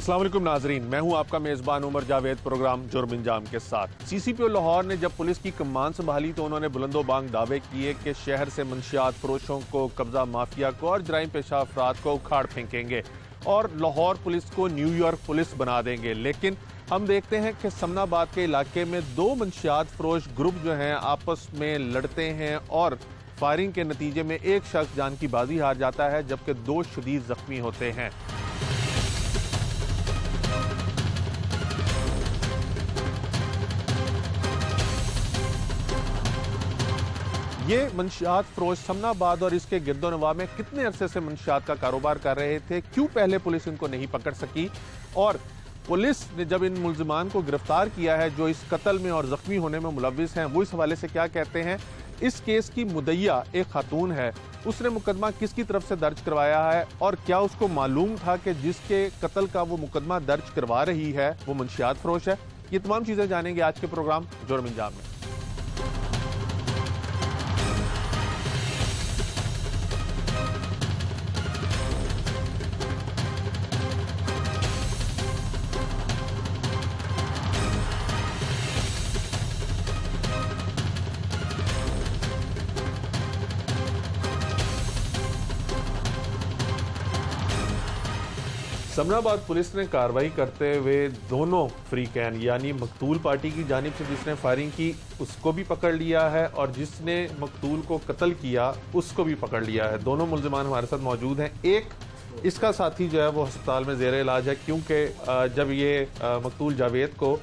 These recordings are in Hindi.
अस्सलाम वालेकुम नाजरीन, मैं हूं आपका मेज़बान उमर जावेद प्रोग्राम जुर्म इंजाम के साथ। सीसीपीओ लाहौर ने जब पुलिस की कमान संभाली तो उन्होंने बुलंदोबांग दावे किए कि शहर से मंशियात फरोशों को, कब्जा माफिया को और जराइम पेशा अफराद को उखाड़ फेंकेंगे और लाहौर पुलिस को न्यूयॉर्क पुलिस बना देंगे। लेकिन हम देखते हैं कि समनाबाद के इलाके में दो मंशियात फरोश ग्रुप जो हैं आपस में लड़ते हैं और फायरिंग के नतीजे में एक शख्स जान की बाजी हार जाता है जबकि दो शदीद जख्मी होते हैं। ये मंशियात फरोश समनाबाद और इसके गिरदोनवा में कितने अरसे से मंशियात का कारोबार कर रहे थे, क्यों पहले पुलिस इनको नहीं पकड़ सकी, और पुलिस ने जब इन मुल्जिमान को गिरफ्तार किया है जो इस कत्ल में और जख्मी होने में मुलव्विस हैं, वो इस हवाले से क्या कहते हैं। इस केस की मुद्दइया एक खातून है, उसने मुकदमा किसकी तरफ से दर्ज करवाया है और क्या उसको मालूम था कि जिसके कत्ल का वो मुकदमा दर्ज करवा रही है वो मंशियात फरोश है। ये तमाम चीजें जानेंगे आज के प्रोग्राम जुर्म इंजाम में। समनाबाद पुलिस ने कार्रवाई करते हुए दोनों फ्रीकैन यानी मकतूल पार्टी की जानिब से जिसने फायरिंग की उसको भी पकड़ लिया है और जिसने मकतूल को कत्ल किया उसको भी पकड़ लिया है। दोनों मुल्जिमान हमारे साथ मौजूद हैं। एक इसका साथी जो है वो अस्पताल में ज़ेर इलाज है क्योंकि जब ये मकतूल जावेद को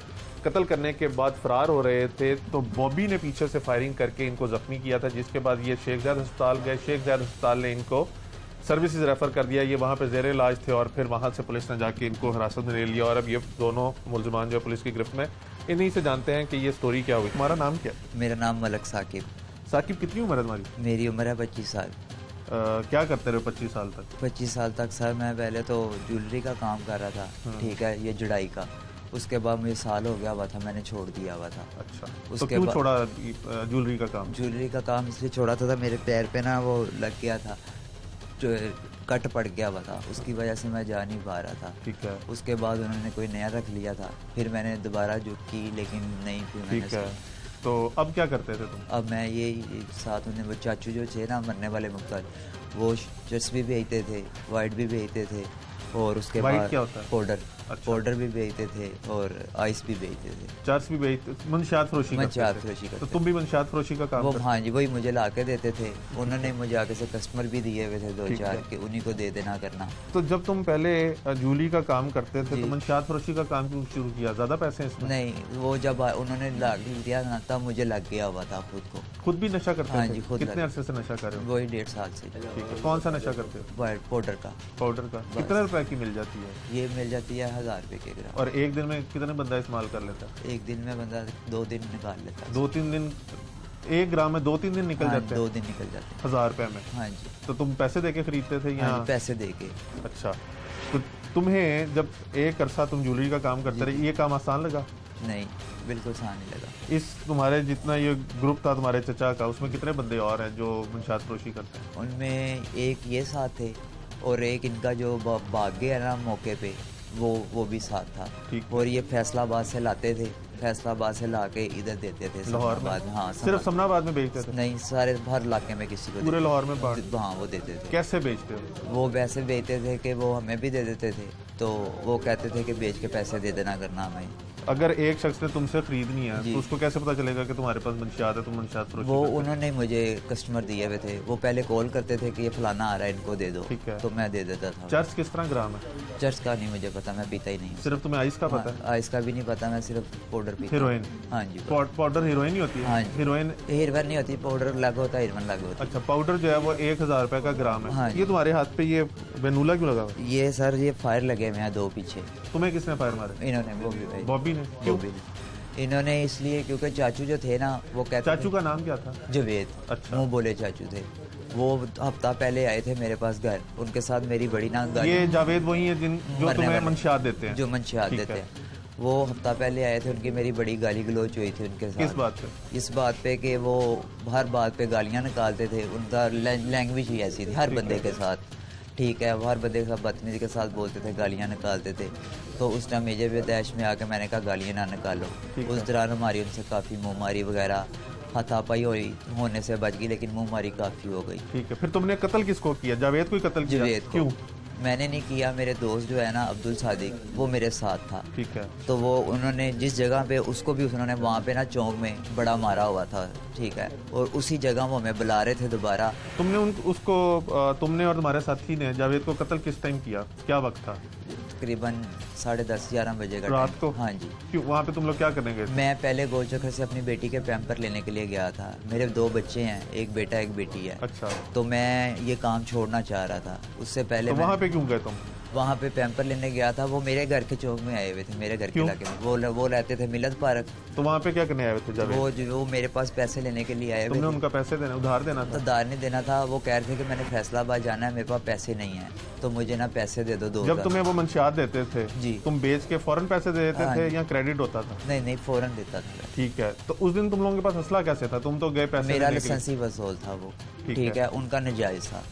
कत्ल करने के बाद फरार हो रहे थे तो बॉबी ने पीछे से फायरिंग करके इनको जख्मी किया था, जिसके बाद ये शेख ज़ैद अस्पताल गए। शेख ज़ैद अस्पताल ने इनको सर्विसेज रेफर कर दिया, ये वहाँ पे ज़ेर इलाज थे और फिर वहाँ से पुलिस ने जाके इनको हिरासत में ले लिया और अब ये दोनों मुल्जिमान जो पुलिस की गिरफ्त में। इन्हीं से जानते हैं कि ये स्टोरी क्या हुई। तुम्हारा नाम क्या? मेरा नाम मलक साकिब। साकिब, कितनी उम्र है तुम्हारी? मेरी उम्र है 25 साल। क्या करते रहे 25 साल तक? 25 साल तक सर मैं पहले तो ज्वेलरी का काम कर रहा था, ठीक है, ये जुड़ाई का। उसके बाद मुझे साल हो गया हुआ था, मैंने छोड़ दिया हुआ था। अच्छा, उसके तो क्यों छोड़ा ज्वेलरी का काम? ज्वेलरी का काम इसलिए छोड़ा था मेरे पैर पे ना वो लग गया था, जो कट पड़ गया हुआ था, उसकी वजह से मैं जा नहीं पा रहा था। ठीक है। उसके बाद उन्होंने कोई नया रख लिया था, फिर मैंने दोबारा जो की लेकिन नहीं फिर ठीक है। तो अब क्या करते थे तुम? अब मैं ये साथ उन्हें वो चाचू जो थे ना मरने वाले मुख्तार, वो चर्च भी भेजते थे, वाइट भी भेजते थे और उसके बाद क्या होता है? पाउडर। अच्छा। पाउडर भी भेजते थे और आइस भी भेजते थे। चर्च भी भेजते? मंशियात फरोशी करते। तो तुम भी मंशियात फरोशी का काम वो करते? हाँ जी, वही मुझे ला के देते थे। उन्होंने मुझे आगे से कस्टमर भी दिए हुए थे 2-4 के, उन्हीं को दे देना करना। तो जब तुम पहले ज्वेलरी का काम करते थे तो मंशियात फरोशी का काम क्यों शुरू किया? ज्यादा पैसे हैं इसमें? नहीं, वो जब उन्होंने ला दिया ना तब मुझे लग गया हुआ था खुद को। खुद भी नशा करते हाँ थे? जी, खुद। कितने अरसे से नशा कर रहे हो? वही 1.5 साल से। ठीक है। कौन सा नशा करते हो? वाइट पाउडर का। पाउडर का कितने रुपए की मिल जाती है? ये मिल जाती है 1000 रुपए के ग्राम। और एक दिन में कितने बंदा इस्तेमाल कर लेता है? एक दिन में बंदा 2 दिन निकाल लेता है। 2-3 दिन? 1 ग्राम में 2-3 दिन निकल जाते हैं? 2 दिन निकल जाते हैं 1000 रुपए में? हाँ जी। तो तुम पैसे देके खरीदते थे या? हाँ, पैसे दे के। अच्छा, तो तुम्हें जब एक अरसा तुम ज्वेलरी का काम करते रहे, ये काम आसान लगा? नहीं, बिल्कुल आसान नहीं लगा। इस तुम्हारे जितना ये ग्रुप था तुम्हारे चचा का, उसमें कितने बंदे और हैं जो मंशियात फरोशी करते हैं? उनमें एक ये साथ थे और एक इनका जो भाग गया ना मौके पे, वो भी साथ था। ठीक। और ये फैसलाबाद से लाते थे, फैसलाबाद से लाके इधर देते थे लाहौर में? हाँ, सिर्फ समनाबाद में बेचते थे? नहीं, सारे हर इलाके में किसी को पूरे लाहौर में हाँ वो देते थे। कैसे बेचते हो? वो वैसे बेचते थे कि वो हमें भी दे देते थे, तो वो कहते थे कि बेच के पैसे दे देना करना हमें। अगर एक शख्स ने तुमसे खरीदनी है तो उसको कैसे पता चलेगा कि तुम्हारे पास मंशियात है, तुम मंशियात फरोशी वो करते हो? उन्होंने मुझे कस्टमर दिए हुए थे, वो पहले कॉल करते थे कि ये फलाना आ रहा है, इनको दे दो। ठीक है। तो मैं दे देता था। चर्च किस तरह ग्राम है? चर्च का नहीं मुझे पता, मैं पीता ही नहीं हूँ। सिर्फ तुम्हें आइस का पता है? आइस का भी नहीं पता, मैं सिर्फ पाउडर पीता हूँ। हीरोइन? हाँ जी। पाउडर हीरोइन ही होती है? हाँ जी। हीरोइन हीरोइन नहीं होती, पाउडर अलग होता है, हीरोइन अलग होता है। अच्छा, पाउडर जो है वो 1000 रुपए का ग्राम है। हाँ ये तुम्हारे हाथ पे ये वेनूला क्यों लगा हुआ है? ये सर ये फायर लगे हुए हैं 2 पीछे। तुम्हें किसने फायर मारे? इन्होंने बॉबी भाई। बॉबी ने? क्यों? बॉबी ने। इन्होंने इसलिए क्योंकि चाचू जो थे ना वो कहते चाचू का नाम क्या था? जवेद। अच्छा। मुँह बोले चाचू थे। वो हफ्ता पहले आए थे मेरे पास घर, उनके साथ मेरी बड़ी ना गाड़ी। ये जावेद वही है जो तुम्हें मंशियात देते हैं? जो मंशियात देते हैं, वो हफ्ता पहले आए थे। उनकी मेरी बड़ी गाली गलोच हुई थी उनके साथ। किस बात पे? इस बात पे कि वो हर बात पे गालियां निकालते थे, उनका लैंग्वेज ही ऐसी थी हर बंदे के साथ। ठीक है, वो हर बंदे के साथ बदतमीजी के साथ बोलते थे, गालियाँ निकालते थे। तो उस टाइम मेजर विदेश में आके मैंने कहा गालियाँ ना निकालो। उस दौरान हमारी उनसे काफ़ी मुँहमारी वगैरह हाथापाई होने से बच गई, लेकिन मुँहमारी काफ़ी हो गई। ठीक है, फिर तुमने कत्ल किसको किया? जावेद को ही कत्ल किया? जावेद को। क्यों? मैंने नहीं किया, मेरे दोस्त जो है ना अब्दुल सादिक, वो मेरे साथ था। ठीक है। तो वो उन्होंने जिस जगह पे उसको भी उन्होंने वहाँ पे ना चौक में बड़ा मारा हुआ था, ठीक है, और उसी जगह वो हमें बुला रहे थे दोबारा। तुमने तुमने और तुम्हारे साथी ने जावेद को कत्ल किस टाइम किया? क्या वक्त था? तकरीबन 10:30-11 बजे का रात टाइम। को? हाँ जी। क्यों? वहाँ पे तुम लोग क्या करने गए थे? मैं पहले गोलचक्र से अपनी बेटी के पैम्पर लेने के लिए गया था। मेरे 2 बच्चे हैं, एक बेटा एक बेटी है। अच्छा, तो मैं ये काम छोड़ना चाह रहा था। उससे पहले तो वहाँ पे क्यों गए तुम? वहाँ पे पैम्पर लेने गया था। वो मेरे घर के चौक में आए हुए थे, मेरे घर के क्यों? इलाके में। वो रहते थे मिलत पार्क। तो वहाँ पे क्या करने आए थे जावेद? वो मेरे पास पैसे लेने के लिए आए हुए तुमने थे। उनका पैसे उधार देना तो था? दार नहीं देना था। वो कह रहे थे कि मैंने फैसलाबाद जाना है, मेरे पास पैसे नहीं हैं, तो मुझे ना पैसे दे दो 2 जब तुम्हें वो मंशियात देते थे जी। तुम बेच के फौरन पैसे दे देते हाँ थे जी। या क्रेडिट होता था? नहीं, फ़ौरन देता था। ठीक है, तो उस दिन तुम लोगों के पास असला कैसे था? तुम तो गए पैसे मेरा लेने के लिए। लाइसेंसी वसूल था वो, ठीक ठीक है। है, उनका नजायज़ था।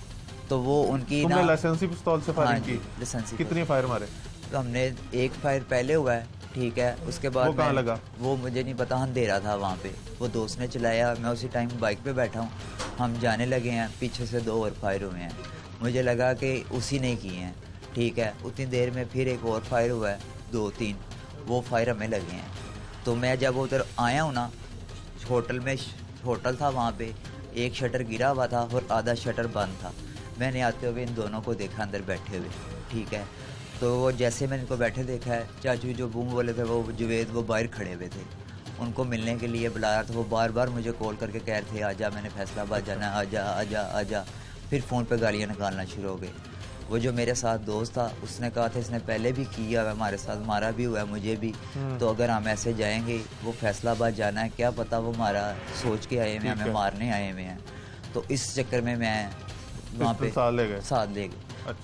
तो वो उनकी तुमने ना लाइसेंसी पिस्तौल से हाँ फायरिंग जी, की? लाइसेंसी कितने फायर मारे? तो हमने एक फायर पहले हुआ है, ठीक है, उसके बाद वो कहाँ लगा? वो मुझे नहीं पता, अंधेरा था वहाँ पे, वो दोस्त ने चलाया, मैं उसी टाइम बाइक पे बैठा हूँ, हम जाने लगे हैं, पीछे से 2 और फायर हुए हैं। मुझे लगा कि उसी ने किए हैं, ठीक है। उतनी देर में फिर एक और फायर हुआ है, 2-3, वो फायर हमें लगे हैं। तो मैं जब उधर आया हूँ ना, होटल था वहाँ पे, एक शटर गिरा हुआ था और आधा शटर बंद था। मैंने आते हुए इन दोनों को देखा अंदर बैठे हुए, ठीक है। तो वो जैसे मैंने इनको बैठे देखा है, चाचू जो बूम बोले थे वो जुवेद, वो बाहर खड़े हुए थे, उनको मिलने के लिए बुलाया था। वो बार बार मुझे कॉल करके कह रहे थे आजा, मैंने फैसलाबाद जाना है, आजा आजा आजा। फिर फ़ोन पे गालियाँ निकालना शुरू हो गई। वो जो मेरे साथ दोस्त था उसने कहा था इसने पहले भी किया है हमारे साथ, मारा भी हुआ है मुझे भी, तो अगर हम ऐसे जाएंगे, वो फैसलाबाद जाना है, क्या पता वो हमारा सोच के आए हुए हैं, हमें मारने आए हुए हैं। तो इस चक्कर में मैं वहाँ पे साथ ले गए।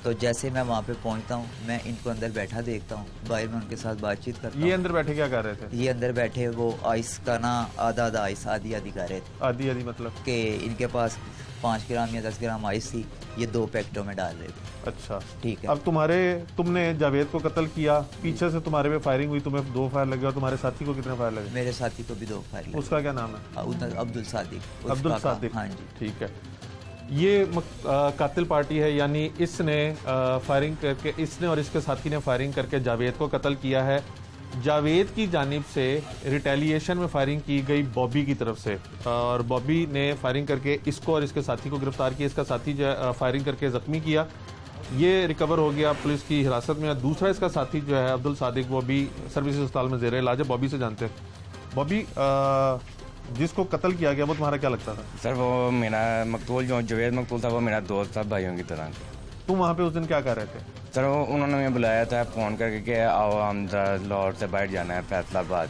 तो जैसे मैं वहाँ पे पहुँचता हूँ, मैं इनको अंदर बैठा देखता हूँ, बाहर में उनके साथ बातचीत करता हूँ। ये अंदर बैठे क्या कर रहे थे? ये अंदर बैठे वो आइस का ना आधा आइस आधी कर रहे थे। आधी मतलब? कि इनके पास 5 ग्राम या 10 ग्राम आइस थी, ये 2 पैकेटों में डाल रहे थे। अच्छा, ठीक है। अब तुमने जावेद को कत्ल किया, पीछे से तुम्हारे पे फायरिंग हुई, तुम्हें 2 फायर लगे, और तुम्हारे साथी को कितने फायर लगे? मेरे साथी को भी 2 फायर लगे। उसका क्या नाम है? अब्दुल सादिक। अब्दुल सादिक, हाँ जी। ठीक है। ये कातिल पार्टी है, यानी इसने फायरिंग करके, इसने और इसके साथी ने फायरिंग करके जावेद को कत्ल किया है। जावेद की जानिब से रिटेलिएशन में फायरिंग की गई बॉबी की तरफ से, और बॉबी ने फायरिंग करके इसको और इसके साथी को गिरफ्तार किया। इसका साथी फायरिंग करके जख्मी किया, ये रिकवर हो गया, पुलिस की हिरासत में। दूसरा इसका साथी जो है अब्दुल सादिक, वो भी सर्विसेज अस्पताल में ज़ेर इलाज है। बॉबी से जानते हैं। बॉबी, जिसको कत्ल किया गया वो तुम्हारा क्या लगता था? सर वो मेरा मकतूल जो जावेद मकतूल था, वो मेरा दोस्त था, भाइयों की तरह। तुम वहाँ पे उस दिन क्या कर रहे थे? सर वो उन्होंने मुझे बुलाया था फ़ोन करके कि आओ हम लाहौर से बाहर जाना है फैसलाबाद।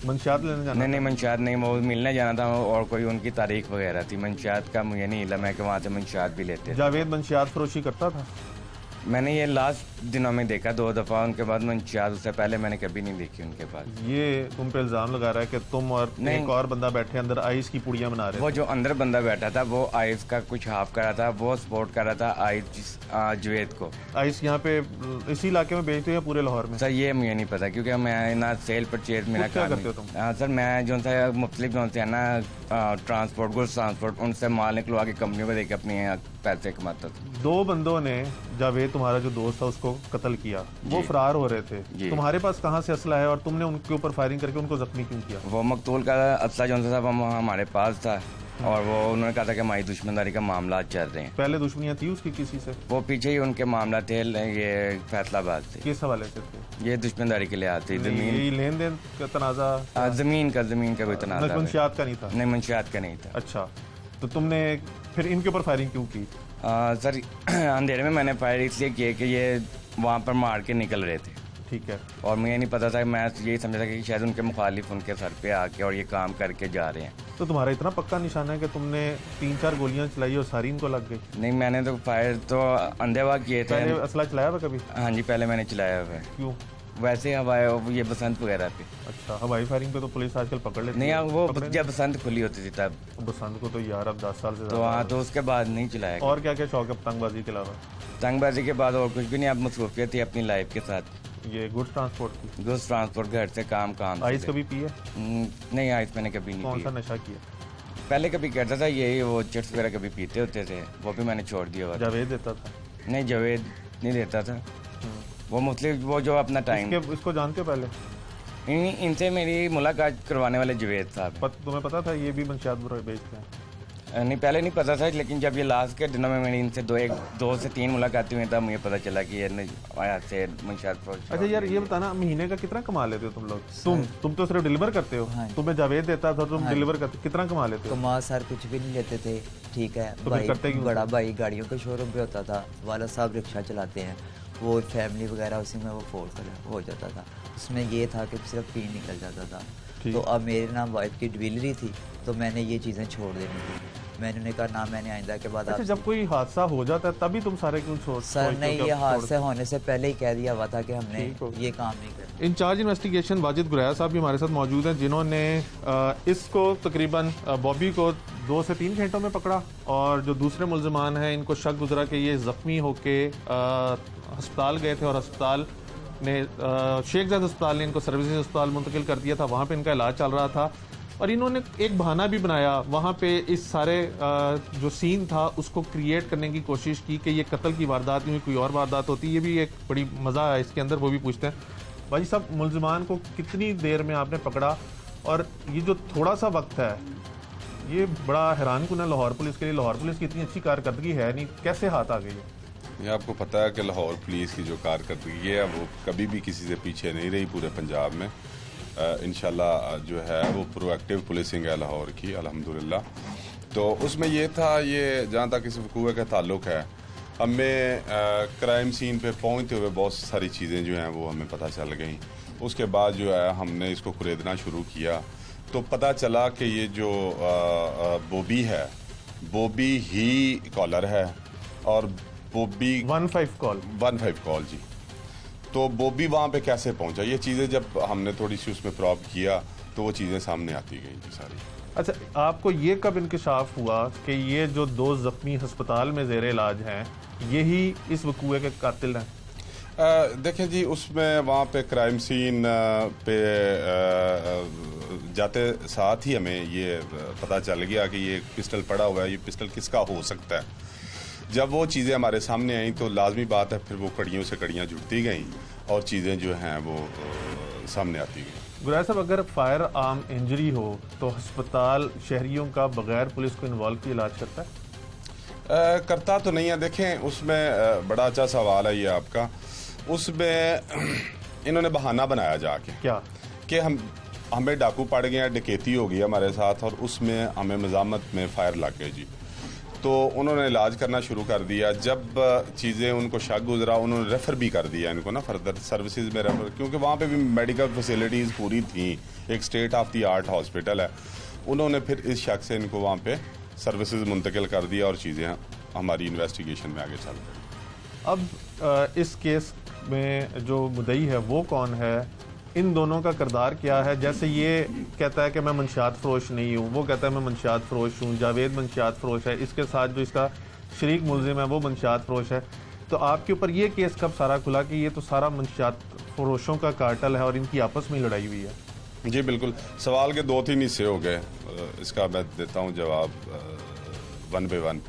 मंशियात लेने जाना? नहीं, मंशियात नहीं, वो मिलने जाना था, और कोई उनकी तारीख वगैरह थी। मंशियात का मुझे नहीं इल्म है कि वहाँ से मंशियात भी लेते। जावेद मंशियात फरोशी करता था? मैंने ये लास्ट दिनों में देखा 2 दफ़ा, उनके बाद मंशियात, उससे पहले मैंने कभी नहीं देखी उनके पास। ये तुम पे इल्जाम लगा रहा है कि तुम और एक और बंदा बैठे अंदर आइस की पुड़ियाँ बना रहे वो जो अंदर बंदा बैठा था वो आइस का कुछ हाफ कर रहा था, वो सपोर्ट कर रहा था आइस जावेद को। आइस यहाँ पे इसी इलाके में बेचते हैं पूरे लाहौर में? सर ये मुझे नहीं पता, क्योंकि मैं ना सेल परचेज मेरा क्या काम करते हो तुम? हाँ सर, मैं जो सा मुख्तलिफ जो से है ना ट्रांसपोर्ट, गुड्स ट्रांसपोर्ट, उनसे माल निकलवा के कंपनियों को देके अपने पैसे कमाता था। 2 बंदों ने जावेद तुम्हारा जो दोस्त था उसको कत्ल किया, वो फरार हो रहे थे। तुम्हारे पास कहाँ से असला है और तुमने उनके ऊपर फायरिंग करके उनको जख्मी क्यों किया? वो मकतूल का असला जो सा हमारे पास था, और वो उन्होंने कहा था कि हमारी दुश्मनदारी का मामला चल रहे हैं। पहले दुश्मनियाँ थी उसकी किसी से? वो पीछे ही उनके मामला थे, ये फैसलाबाद से। किस हवाले से थे? ये दुश्मनदारी के लिए आती जमीन, ये लेन देन का तनाजा? जमीन का कोई तनाजा। मंशियात का नहीं था? नहीं, मंशियात का नहीं था। अच्छा, तो तुमने फिर इनके ऊपर फायरिंग क्यों की? सर अंधेरे में मैंने फायर इसलिए किया कि ये वहाँ पर मार के निकल रहे थे। ठीक है। और मुझे नहीं पता था, मैं यही समझा था कि शायद उनके मुखालिफ उनके सर पे आके और ये काम करके जा रहे हैं। तो तुम्हारा इतना पक्का निशाना है कि तुमने 3-4 गोलियां चलाई और सारी इनको लग गई? नहीं, मैंने तो फायर तो अंधेवा किए थे। पहले असला चलाया हुआ कभी? हाँ जी, पहले मैंने चलाया हुआ है। क्यों? वैसे हवाए ये बसंत वगैरह पे। अच्छा, हवाई फायरिंग पे तो पुलिस आजकल पकड़ लेती नहीं, है। वो जब बसंत खुली होती थी तब। बसंत को तो यार अब 10 साल से तो हाँ, तो उसके बाद नहीं चलाया। और क्या क्या शौक है पतंगबाजी के अलावा? तंगबाजी के बाद और कुछ भी नहीं, अब मसरूफियत थी अपनी लाइफ के साथ। ये गुड्स ट्रांसपोर्ट की गुड्स ट्रांसपोर्ट, घर से काम से आइस थे। कभी पिए? नहीं, आइस मैंने कभी नहीं कौन सा पी। नशा किया? पहले कभी करता था यही, वो चिट्स वगैरह कभी पीते होते थे, वो भी मैंने छोड़ दिया हुआ था। जावेद देता था? नहीं, जावेद नहीं देता था, वो मुस्लिम, वो जो अपना टाइम। इसको जानते हो पहले? इनसे मेरी मुलाकात करवाने वाले जावेद साहब। तुम्हें पता था ये भी मंशियात बेचते हैं? नहीं, पहले नहीं पता था, लेकिन जब ये लास्ट के दिनों में मेरी इनसे दो से तीन मुलाकातें हुई, तब मुझे पता चला कि ये से मंशियात फरोश। अच्छा यार, ये बताना, महीने का कितना कमा लेते हो तुम लोग? तुम तो सिर्फ डिलीवर करते हो। हाँ। तुम्हें जावेद देता था, तुम डिलीवर करते, कितना कमा लेते हो? कमा सर कुछ भी नहीं लेते थे, ठीक है। तो फिर करते भाई क्यों बड़ा भाई गाड़ियों का शोरूम पे होता था, वाला साहब रिक्शा चलाते हैं, वो फैमिली वगैरह उसी में वो फोर्स हो जाता था। उसमें ये था कि सिर्फ पी निकल जाता था। ठीक। तो अब मेरे ना वाइफ की डिलीवरी थी, तो मैंने ये चीज़ें छोड़ देनी थी। मैंने उन्हें कहा ना, मैंने आइंदा के बाद अच्छा, आपसे- जब कोई हादसा हो जाता है तभी तुम सारे क्यों छोड़? सर नहीं, ये हादसे होने से पहले ही कह दिया हुआ था कि हमने ठीक हो गया। ये काम नहीं करना। इंचार्ज इन्वेस्टिगेशन वाजिद गुरैया साहब भी हमारे साथ मौजूद हैं, जिन्होंने इसको तकरीबन बॉबी को 2 से 3 घंटों में पकड़ा, और जो दूसरे मुल्जिमान हैं इनको शक गुजरा कि ये जख्मी होके अस्पताल गए थे, और अस्पताल ने शेख जायद अस्पताल ने इनको सर्विसेज अस्पताल मुंतकिल कर दिया था, वहाँ पे इनका इलाज चल रहा था। और इन्होंने एक बहाना भी बनाया वहाँ पे, इस सारे जो सीन था उसको क्रिएट करने की कोशिश की कि ये कत्ल की वारदात नहीं हुई, कोई और वारदात होती। ये भी एक बड़ी मज़ा है इसके अंदर, वो भी पूछते हैं। भाई साहब, मुल्जिमान को कितनी देर में आपने पकड़ा, और ये जो थोड़ा सा वक्त है ये बड़ा हैरान कुन है लाहौर पुलिस के लिए। लाहौर पुलिस की इतनी अच्छी कारकर्दगी है नहीं, कैसे हाथ आ गई है? ये आपको पता है कि लाहौर पुलिस की जो कारकर्दगी है वो कभी भी किसी से पीछे नहीं रही पूरे पंजाब में। इंशाल्लाह जो है वो प्रोएक्टिव पुलिसिंग है लाहौर की, अल्हम्दुलिल्लाह। तो उसमें ये था, ये जहाँ तक इस वकूए का ताल्लुक है, हमें क्राइम सीन पे पहुँचते हुए बहुत सारी चीज़ें जो हैं वो हमें पता चल गई। उसके बाद जो है हमने इसको कुरेदना शुरू किया, तो पता चला कि ये जो बॉबी है, बॉबी ही कॉलर है, और बॉबी 15 कॉल जी। तो बॉबी वहाँ पे कैसे पहुँचा, ये चीज़ें जब हमने थोड़ी सी उसमें प्रॉब किया तो वो चीज़ें सामने आती गई जी सारी। अच्छा, आपको ये कब इंकशाफ हुआ कि ये जो 2 जख्मी अस्पताल में ज़ेर इलाज हैं यही इस वकूए के कातिल हैं? देखें जी, उसमें वहाँ पे क्राइम सीन पे जाते साथ ही हमें ये पता चल गया कि ये पिस्टल पड़ा हुआ है, ये पिस्टल किसका हो सकता है। जब वो चीज़ें हमारे सामने आई तो लाजमी बात है फिर वो कड़ियों से कड़ियाँ जुड़ती गईं और चीज़ें जो हैं वो सामने आती गईं। गुरैया साहब, अगर फायर आर्म इंजरी हो तो अस्पताल शहरियों का बगैर पुलिस को इन्वॉल्व किए इलाज करता है? करता तो नहीं है। देखें, उसमें बड़ा अच्छा सवाल है ये आपका। उसमें इन्होंने बहाना बनाया जाके क्या कि हमें डाकू पड़ गए हैं, डकैती हो गई हमारे साथ, और उसमें हमें मज़ामत में फायर लग गए जी। तो उन्होंने इलाज करना शुरू कर दिया। जब चीज़ें उनको शक गुजरा, उन्होंने रेफ़र भी कर दिया इनको ना फर्दर सर्विसेज में रेफ़र, क्योंकि वहाँ पे भी मेडिकल फैसिलिटीज़ पूरी थी, एक state of the art hospital है। उन्होंने फिर इस शक से इनको वहाँ पे सर्विसेज मुंतकिल कर दिया और चीज़ें हमारी इन्वेस्टिगेशन में आगे चल रही। अब इस केस में जो मुद्दई है वो कौन है, इन दोनों का किरदार क्या है? जैसे ये कहता है कि मैं मंशियात फरोश नहीं हूँ, वो कहता है मैं मंशियात फरोश हूँ, जावेद मंशियात फरोश है, इसके साथ जो इसका शरीक मुलजिम है वो मंशियात फरोश है। तो आपके ऊपर ये केस कब सारा खुला कि ये तो सारा मंशियात फरोशों का कार्टल है और इनकी आपस में लड़ाई हुई है? जी बिल्कुल, सवाल के 2-3 हिस्से हो गए, इसका मैं देता हूँ जवाब वन बाय वन।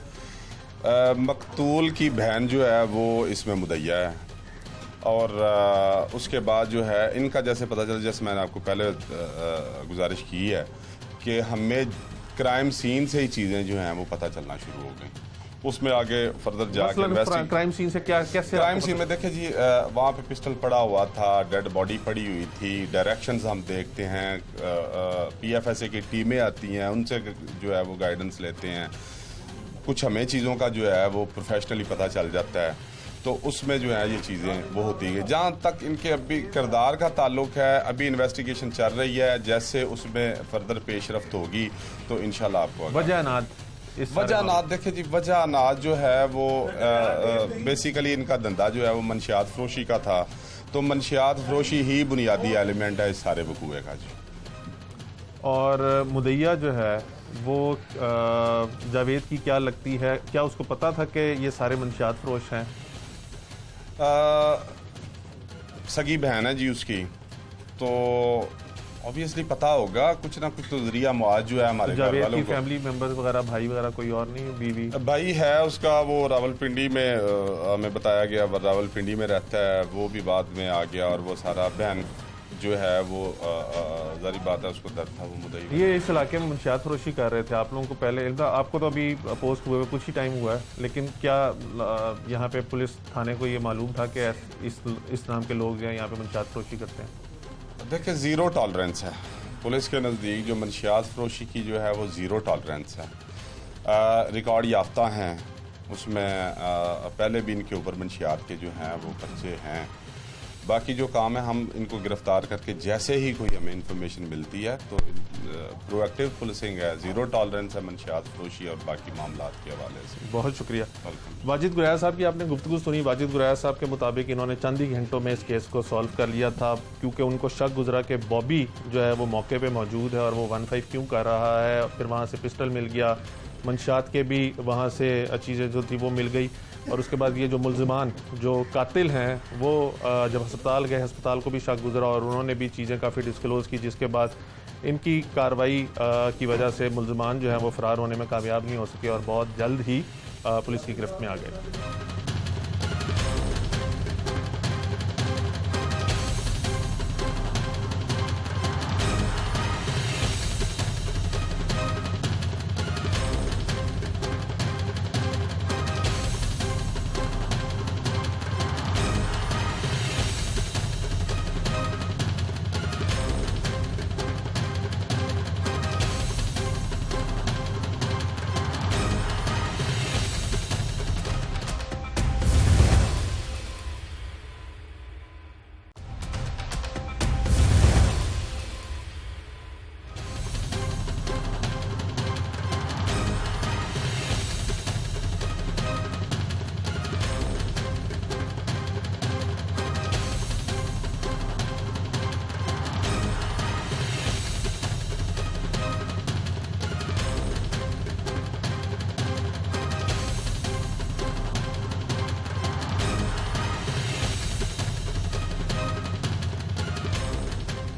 मकतूल की बहन जो है वो इसमें मुद्दइया है, और उसके बाद जो है इनका जैसे पता चला, जैसे मैंने आपको पहले गुजारिश की है कि हमें क्राइम सीन से ही चीज़ें जो हैं वो पता चलना शुरू हो गई। उसमें आगे फर्दर जाके क्राइम सीन से क्या कैसे? क्राइम सीन में देखें जी, वहाँ पे पिस्टल पड़ा हुआ था, डेड बॉडी पड़ी हुई थी, डायरेक्शंस हम देखते हैं, PFSA की टीमें आती हैं, उनसे जो है वो गाइडेंस लेते हैं, कुछ हमें चीज़ों का जो है वो प्रोफेशनली पता चल जाता है। तो उसमें जो है ये चीज़ें वो होती है। जहाँ तक इनके अभी किरदार का ताल्लुक है, अभी इन्वेस्टिगेशन चल रही है, जैसे उसमें फर्दर पेशरफ्त होगी तो इंशाल्लाह आपको वजह देखे जी, वजह नाद जो है वो बेसिकली इनका धंधा जो है वो मंशियात फरोशी का था। तो मंशियात फरोशी ही बुनियादी एलिमेंट है इस सारे वकूए का जी। और मुद्दइया जो है वो जावेद की क्या लगती है, क्या उसको पता था कि ये सारे मंशियात फरोश हैं? सगी बहन है जी उसकी, तो ऑब्वियसली पता होगा कुछ ना कुछ तो जरिया मुआज जो है हमारे घर जावेद वालों की को। फैमिली मेंबर्स वगैरह, भाई वगैरह कोई और नहीं, बीवी? भाई है उसका, वो रावलपिंडी में हमें बताया गया रावलपिंडी में रहता है, वो भी बाद में आ गया। और वो सारा बहन जो है वो जारी बात है उसको दर्द था, वो मुद्दई। ये इस इलाके में मुंशियात फरोशी कर रहे थे आप लोगों को पहले? आपको तो अभी पोस्ट हुए कुछ ही टाइम हुआ है, लेकिन क्या यहाँ पे पुलिस थाने को ये मालूम था कि इस नाम के लोग हैं यहाँ पे मुंशियात फरोशी करते हैं? देखिए, ज़ीरो टॉलरेंस है पुलिस के नज़दीक। जो मंशियात फरोशी की जो है वो ज़ीरो टॉलरेंस है। रिकॉर्ड याफ्ता हैं उसमें, पहले भी इनके ऊपर मंशियात के जो हैं वो पर्चे हैं। बाकी जो काम है हम इनको गिरफ्तार करके जैसे ही कोई हमें इंफॉर्मेशन मिलती है तो प्रोएक्टिव पुलिसिंग है, ज़ीरो टॉलरेंस है मंशियात फरोशी और बाकी मामलात के हवाले से। बहुत शुक्रिया। वाजिद गुरैया साहब की आपने गुफ्तगू सुनी। वाजिद गुरैया साहब के मुताबिक इन्होंने चंद ही घंटों में इस केस को सॉल्व कर लिया था, क्योंकि उनको शक गुजरा कि बॉबी जो है वो मौके पे मौजूद है और वो 15 क्यों कर रहा है। फिर वहाँ से पिस्टल मिल गया, मंशियात के भी वहाँ से चीज़ें जो थी वो मिल गई। और उसके बाद ये जो मुल्ज़िमान जो कातिल हैं वो जब अस्पताल गए, अस्पताल को भी शक गुजरा और उन्होंने भी चीज़ें काफ़ी डिस्क्लोज़ की, जिसके बाद इनकी कार्रवाई की वजह से मुल्ज़िमान जो हैं वो फ़रार होने में कामयाब नहीं हो सके और बहुत जल्द ही पुलिस की गिरफ्त में आ गए।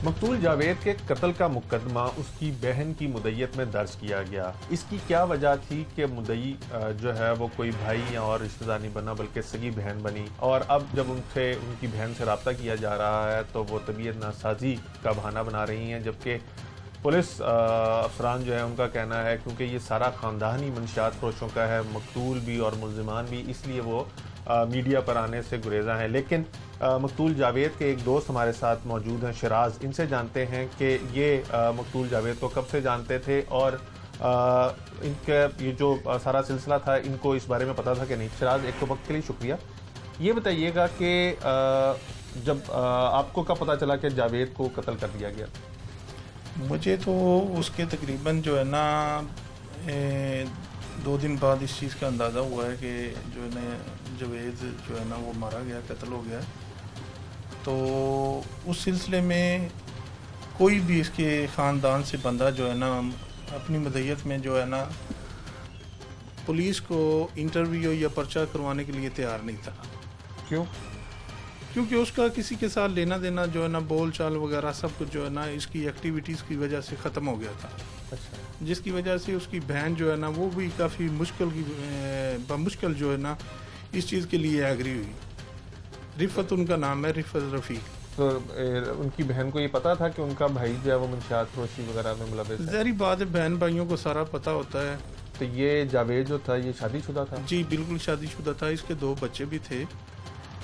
मकतूल जावेद के कत्ल का मुकदमा उसकी बहन की मुद्दत में दर्ज किया गया। इसकी क्या वजह थी कि मुद्दई जो है वो कोई भाई या और रिश्तेदार नहीं बना बल्कि सगी बहन बनी, और अब जब उनसे उनकी बहन से रब्ता किया जा रहा है तो वो तबीयत नासाजी का बहाना बना रही हैं। जबकि पुलिस अफसरान जो है उनका कहना है क्योंकि ये सारा ख़ानदान ही मंशियात फरोशों का है, मकतूल भी और मुल्ज़िमान भी, इसलिए वो मीडिया पर आने से गुरेज़ा हैं। लेकिन मकतूल जावेद के एक दोस्त हमारे साथ मौजूद हैं, शराज। इनसे जानते हैं कि ये मकतूल जावेद को कब से जानते थे और इनका ये जो सारा सिलसिला था इनको इस बारे में पता था कि नहीं। शराज, एक तो वक्त के लिए शुक्रिया। ये बताइएगा कि जब आपको कब पता चला कि जावेद को कत्ल कर दिया गया? मुझे तो उसके तकरीबन जो है ना 2 दिन बाद इस चीज़ का अंदाज़ा हुआ है कि जो है ना जावेद जो है ना वो मारा गया, कत्ल हो गया। तो उस सिलसिले में कोई भी इसके ख़ानदान से बंदा जो है ना अपनी मदयत में जो है ना पुलिस को इंटरव्यू या पर्चा करवाने के लिए तैयार नहीं था। क्यों? क्योंकि उसका किसी के साथ लेना देना जो है ना, बोल चाल वगैरह सब कुछ जो है ना इसकी एक्टिविटीज़ की वजह से ख़त्म हो गया था। अच्छा। जिसकी वजह से उसकी बहन जो है ना वो भी काफ़ी मुश्किल जो है ना इस चीज़ के लिए एग्री हुई। रिफत उनका नाम है, रिफत रफ़ीक। तो उनकी बहन को ये पता था कि उनका भाई जो है वो मंशियात फरोशी वगैरह में मुलविस है? ज़ाहिर बात है, बहन भाइयों को सारा पता होता है। तो ये जावेद जो था ये शादीशुदा था? जी बिल्कुल शादीशुदा था। इसके 2 बच्चे भी थे।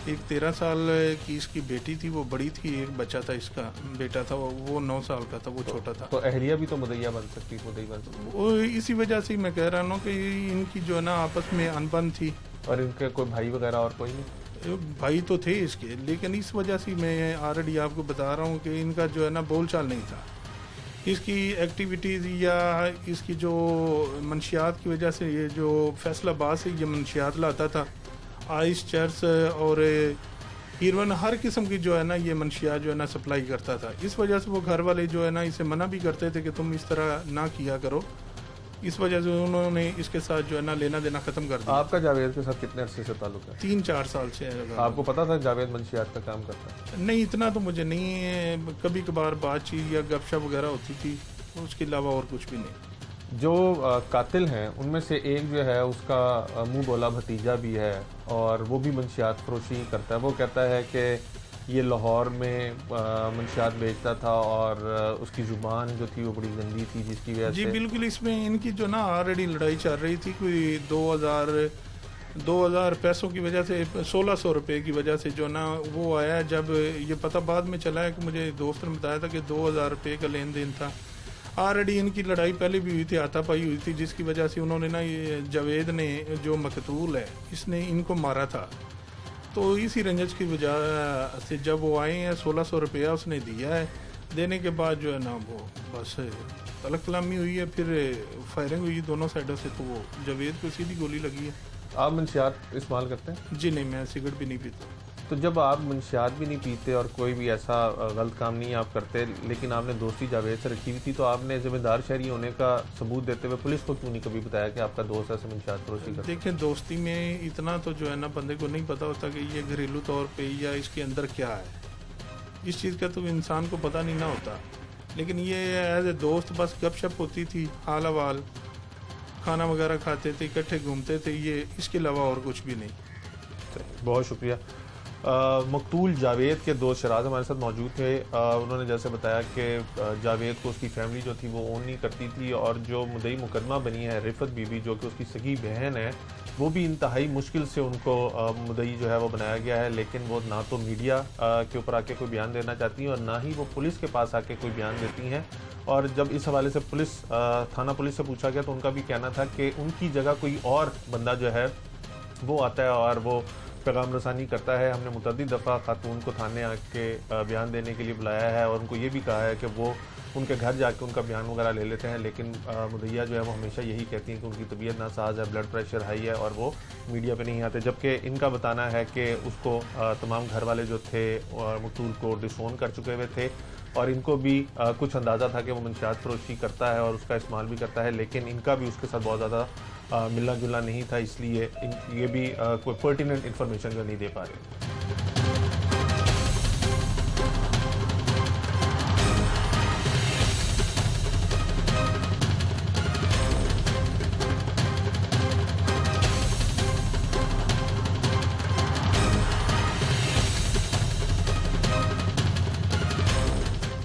एक 13 साल की इसकी बेटी थी, वो बड़ी थी। एक बच्चा था इसका बेटा था, वो 9 साल का था, वो छोटा था। तो अहलिया भी तो मुदैया बन सकती, मुदई बन सकती। वो इसी वजह से मैं कह रहा हूँ कि इनकी जो है ना आपस में अनबन थी। और इनके कोई भाई वगैरह और कोई नहीं? भाई तो थे इसके, लेकिन इस वजह से मैं ऑलरेडी आपको बता रहा हूँ कि इनका जो है ना बोलचाल नहीं था। इसकी एक्टिविटीज़ या इसकी जो मंशियात की वजह से ये जो फैसलाबाद से ये मंशियात लाता था, आइस चर्च और हीरोइन हर किस्म की जो है ना ये मंशियात जो है ना सप्लाई करता था। इस वजह से वो घर वाले जो है ना इसे मना भी करते थे कि तुम इस तरह ना किया करो। इस वजह से उन्होंने इसके साथ जो है ना लेना देना ख़त्म कर दिया। आपका जावेद के साथ कितने अरसे से ताल्लुक है? 3-4 साल से है। आपको पता था जावेद मंशियात का काम करता है? नहीं, इतना तो मुझे नहीं है, कभी कभार बातचीत या गपशप वगैरह होती थी, उसके अलावा और कुछ भी नहीं। जो कातिल हैं उनमें से एक जो है उसका मुंह बोला भतीजा भी है और वो भी मंशियात फरोशी करता है। वो कहता है कि ये लाहौर में मंशियात बेचता था और उसकी ज़ुबान जो थी वो बड़ी गंदी थी, जिसकी वजह जी से बिल्कुल, इसमें इनकी जो ना ऑलरेडी लड़ाई चल रही थी, कोई 2000 पैसों की वजह से, 1600 रुपये की वजह से जो ना वो आया। जब ये पता बाद में चला है कि मुझे दोस्त ने बताया था कि 2000 रुपये का लेन देन था। ऑलरेडी इनकी लड़ाई पहले भी हुई थी, हाथापाई हुई थी, जिसकी वजह से उन्होंने ना, ये जावेद ने जो मकतूल है इसने इनको मारा था। तो इसी रंजश की वजह से जब वो आए हैं 1600 रुपया उसने दिया है। देने के बाद जो है ना वो बस तलक कलामी हुई है, फिर फायरिंग हुई दोनों साइडों से, तो वो जावेद को सीधी गोली लगी है। आप मंशियात इस्तेमाल करते हैं? जी नहीं, मैं सिगरेट भी नहीं पीता। तो जब आप मंशियात भी नहीं पीते और कोई भी ऐसा गलत काम नहीं आप करते, लेकिन आपने दोस्ती जावेद से रखी हुई थी, तो आपने जिम्मेदार शहरी होने का सबूत देते हुए पुलिस को क्यों नहीं कभी बताया कि आपका दोस्त ऐसे मंशियात फरोशी करता है? देखें, दोस्ती में इतना तो जो है ना बंदे को नहीं पता होता कि ये घरेलू तौर पे या इसके अंदर क्या है, इस चीज़ का तो इंसान को पता नहीं ना होता। लेकिन ये एज ए दोस्त बस गपशप होती थी, हाल अवाल, खाना वगैरह खाते थे, इकट्ठे घूमते थे, ये इसके अलावा और कुछ भी नहीं। बहुत शुक्रिया। मकतूल जावेद के दोस्त शराज हमारे साथ मौजूद थे। उन्होंने जैसे बताया कि जावेद को उसकी फैमिली जो थी वो ओन नहीं करती थी, और जो मुद्दई मुकदमा बनी है रिफत बीबी जो कि उसकी सगी बहन है, वो भी इंतहाई मुश्किल से उनको मुद्दई जो है वो बनाया गया है। लेकिन वो ना तो मीडिया के ऊपर आके कोई बयान देना चाहती हैं और ना ही वो पुलिस के पास आके कोई बयान देती हैं। और जब इस हवाले से थाना पुलिस से पूछा गया तो उनका भी कहना था कि उनकी जगह कोई और बंदा जो है वो आता है और वो पैगाम रसानी करता है। हमने मुतअद्दिद दफ़ा खातून को थाने आके बयान देने के लिए बुलाया है और उनको ये भी कहा है कि वो उनके घर जाके उनका बयान वगैरह ले लेते हैं, लेकिन मुदैया जो है वो हमेशा यही कहती हैं कि उनकी तबीयत नासाज है, ब्लड प्रेशर हाई है और वो मीडिया पे नहीं आते। जबकि इनका बताना है कि उसको तमाम घर वाले जो थे मकतूल को डिसोन कर चुके हुए थे और इनको भी कुछ अंदाज़ा था कि वो मंशियात फरोशी करता है और उसका इस्तेमाल भी करता है, लेकिन इनका भी उसके साथ बहुत ज़्यादा मिलना जुलना नहीं था, इसलिए ये भी कोई पर्टिनेंट इन्फॉर्मेशन जो नहीं दे पा रहे।